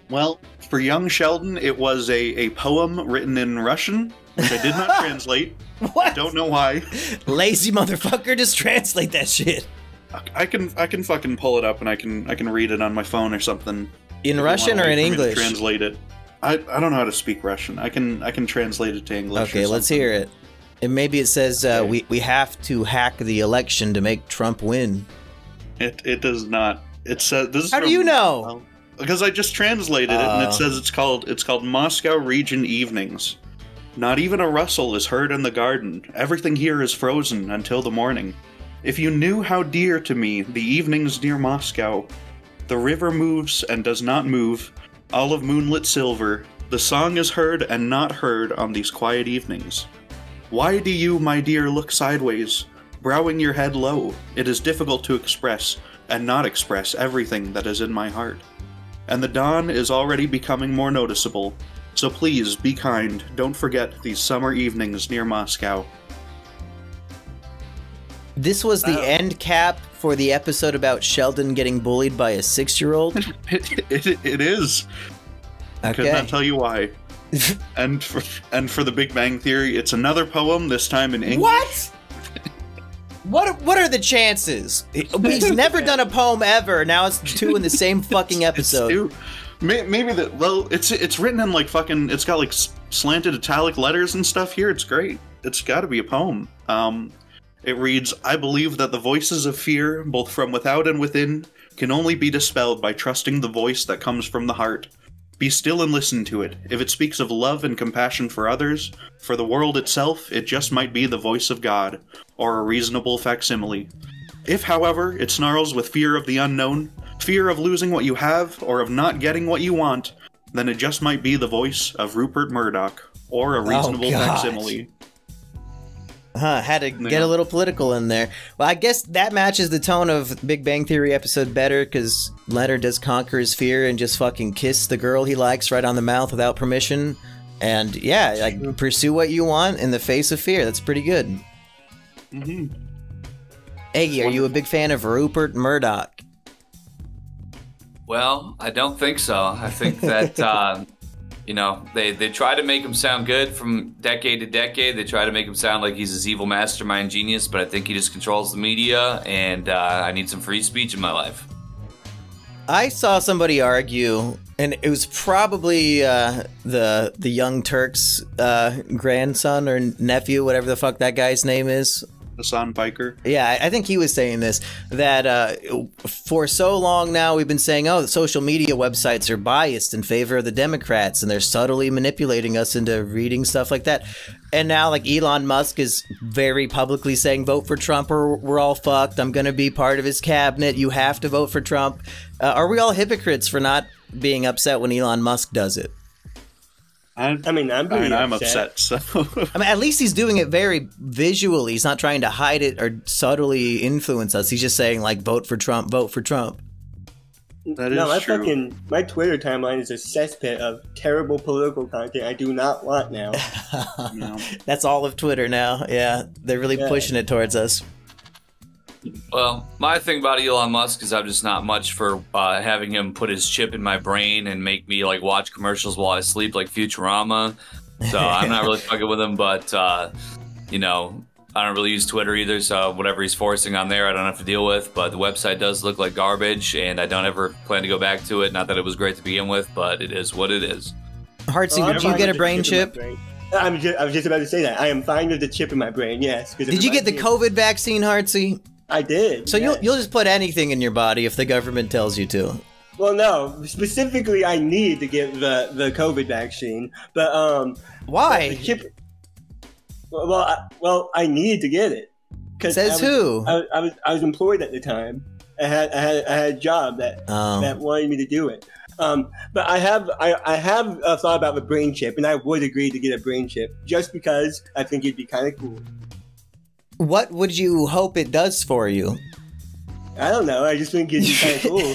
Well, for Young Sheldon, it was a poem written in Russian, which I did not translate. What? Don't know why. Lazy motherfucker, just translate that shit. I can fucking pull it up and I can read it on my phone or something. In If you Russian wanna or in wait for me to English? Translate it. I don't know how to speak Russian. I can translate it to English. Okay, or let's something. hear it. And maybe it says we have to hack the election to make Trump win. It does not. It says this is How do from- you know? Because I just translated it and Oh. it says it's called Moscow Region Evenings. Not even a rustle is heard in the garden. Everything here is frozen until the morning. If you knew how dear to me the evenings near Moscow, the river moves and does not move, all of moonlit silver, the song is heard and not heard on these quiet evenings. Why do you, my dear, look sideways, bowing your head low? It is difficult to express and not express everything that is in my heart. And the dawn is already becoming more noticeable, so please be kind, don't forget these summer evenings near Moscow. This was the end cap for the episode about Sheldon getting bullied by a 6-year-old. It is. I could Okay. not tell you why. and for the Big Bang Theory, it's another poem, this time in English. What are the chances? He's never done a poem ever. Now it's 2 in the same fucking episode. It's two. Maybe that. Well, it's written in like fucking. It's got like slanted italic letters and stuff here. It's great. It's got to be a poem. It reads, "I believe that the voices of fear, both from without and within, can only be dispelled by trusting the voice that comes from the heart. Be still and listen to it. If it speaks of love and compassion for others, for the world itself, it just might be the voice of God, or a reasonable facsimile. If, however, it snarls with fear of the unknown, fear of losing what you have, or of not getting what you want, then it just might be the voice of Rupert Murdoch, or a reasonable God. facsimile." Had to get a little political in there. Well, I guess that matches the tone of Big Bang Theory episode better, because Leonard does conquer his fear and just fucking kiss the girl he likes right on the mouth without permission. And yeah, like, pursue what you want in the face of fear. That's pretty good. Mm-hmm. Eggy, are you a big fan of Rupert Murdoch? Well, I don't think so. I think that, they try to make him sound good from decade to decade. They try to make him sound like he's this evil mastermind genius, but I think he just controls the media, and I need some free speech in my life. I saw somebody argue, and it was probably the Young Turks grandson or nephew, whatever the fuck that guy's name is. Hassan Piker. Yeah, I think he was saying this, that for so long now we've been saying, oh, the social media websites are biased in favor of the Democrats, and they're subtly manipulating us into reading stuff like that. And now, like, Elon Musk is very publicly saying, vote for Trump or we're all fucked. I'm going to be part of his cabinet. You have to vote for Trump. Are we all hypocrites for not being upset when Elon Musk does it? I'm upset. So I mean, at least he's doing it very visually. He's not trying to hide it or subtly influence us. He's just saying, like, vote for Trump, vote for Trump. That is true. My Twitter timeline is a cesspit of terrible political content I do not want now. That's all of Twitter now. Yeah, they're really pushing it towards us. Well, my thing about Elon Musk is I'm just not much for having him put his chip in my brain and make me like watch commercials while I sleep like Futurama. So I'm not really fucking with him, but you know, I don't really use Twitter either, so whatever he's forcing on there I don't have to deal with. But the website does look like garbage and I don't ever plan to go back to it. Not that it was great to begin with, but it is what it is. Hartsy, would you get a brain chip? I was just about to say that. I am fine with the chip in my brain, yes. Did you get the COVID vaccine, Hartsy? I did. So you'll just put anything in your body if the government tells you to. Well, no. Specifically, I need to get the COVID vaccine. But why? The chip. Well, I need to get it. Says who? I was employed at the time. I had a job that wanted me to do it. But I have thought about the brain chip, and I would agree to get a brain chip just because I think it'd be kind of cool. What would you hope it does for you? I don't know. I just think it'd be kind of cool.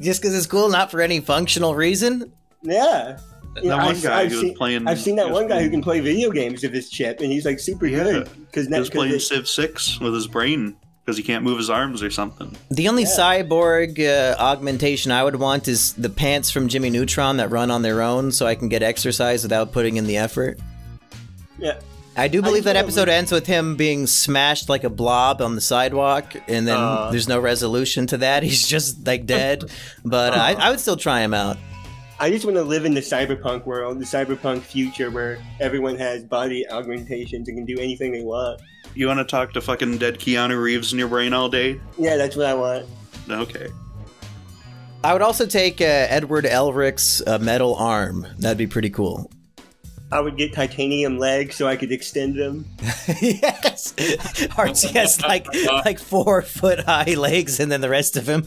Just because it's cool, not for any functional reason? Yeah. I've seen that one guy who can play video games with his chip, and he's like super good. He was playing Civ 6 with his brain because he can't move his arms or something. The only cyborg augmentation I would want is the pants from Jimmy Neutron that run on their own, so I can get exercise without putting in the effort. Yeah. I do believe that episode ends with him being smashed like a blob on the sidewalk, and then there's no resolution to that. He's just, like, dead. But I would still try him out. I just want to live in the cyberpunk world, the cyberpunk future where everyone has body augmentations and can do anything they want. You want to talk to fucking dead Keanu Reeves in your brain all day? Yeah, that's what I want. Okay. I would also take Edward Elric's metal arm. That'd be pretty cool. I would get titanium legs so I could extend them. Yes! Hartsy has like 4 foot high legs and then the rest of him.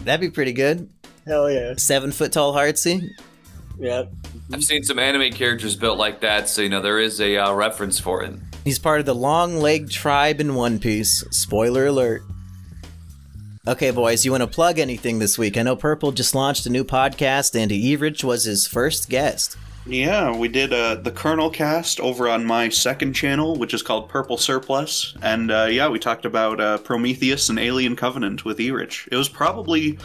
That'd be pretty good. Hell yeah. 7 foot tall Hartsy. Yeah. I've seen some anime characters built like that, so you know there is a reference for it. He's part of the long-legged tribe in One Piece. Spoiler alert. Okay, boys, you want to plug anything this week? I know Purple just launched a new podcast, and Erich was his first guest. Yeah, we did the Colonel cast over on my second channel, which is called Purple Surplus. And yeah, we talked about Prometheus and Alien Covenant with Erich. It was probably,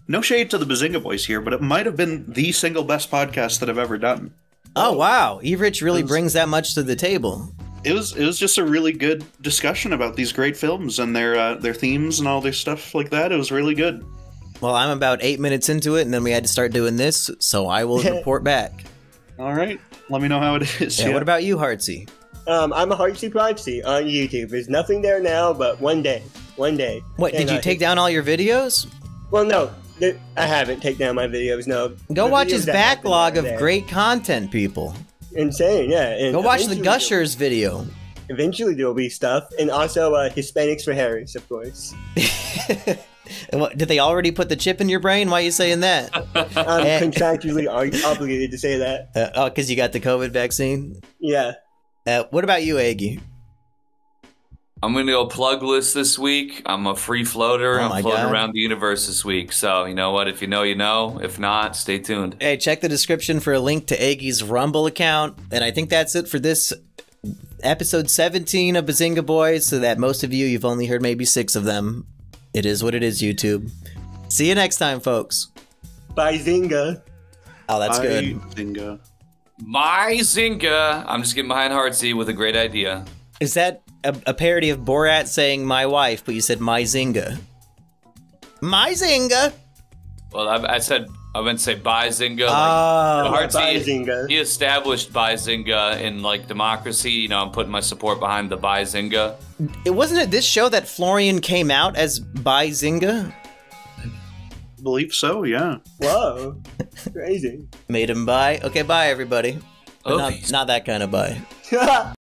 no shade to the Bazinga Boys here, but it might have been the single best podcast that I've ever done. Oh, wow. Erich really brings that much to the table. It was just a really good discussion about these great films and their themes and all their stuff like that. It was really good. Well, I'm about 8 minutes into it, and then we had to start doing this, so I will report back. All right. Let me know how it is. Yeah, what about you, Hartsy? I'm a Hartsy Proxy on YouTube. There's nothing there now, but one day. What, did you take down all your videos? Well, no. I haven't taken down my videos, no. Go watch his backlog of great content, people. Insane, yeah. And go watch the Gushers video. Eventually there'll be stuff. And also Hispanics for Harris, of course. Did they already put the chip in your brain? Why are you saying that? I'm contractually obligated to say that. Oh, because you got the COVID vaccine? Yeah. What about you, Eggy? I'm going to go plugless this week. I'm a free floater. I'm floating around the universe this week. So, you know what? If you know, you know. If not, stay tuned. Hey, check the description for a link to Eggy's Rumble account. And I think that's it for this episode 17 of Bazinga Boys, so that most of you've only heard maybe 6 of them. It is what it is, YouTube. See you next time, folks. Bazinga. Oh, that's good. Bazinga. My Zinga. I'm just getting behind Hartsy with a great idea. Is that a parody of Borat saying my wife, but you said my Zinga? My Zinga! Well, I said I meant to say Bazinga. Oh, Hartsy, Bazinga. he established Bazinga in like democracy. You know, I'm putting my support behind the Bazinga. It wasn't it this show that Florian came out as Bazinga? Believe so, yeah. Whoa, crazy. Made him buy. Okay, bye everybody. But Oh, not that kind of buy.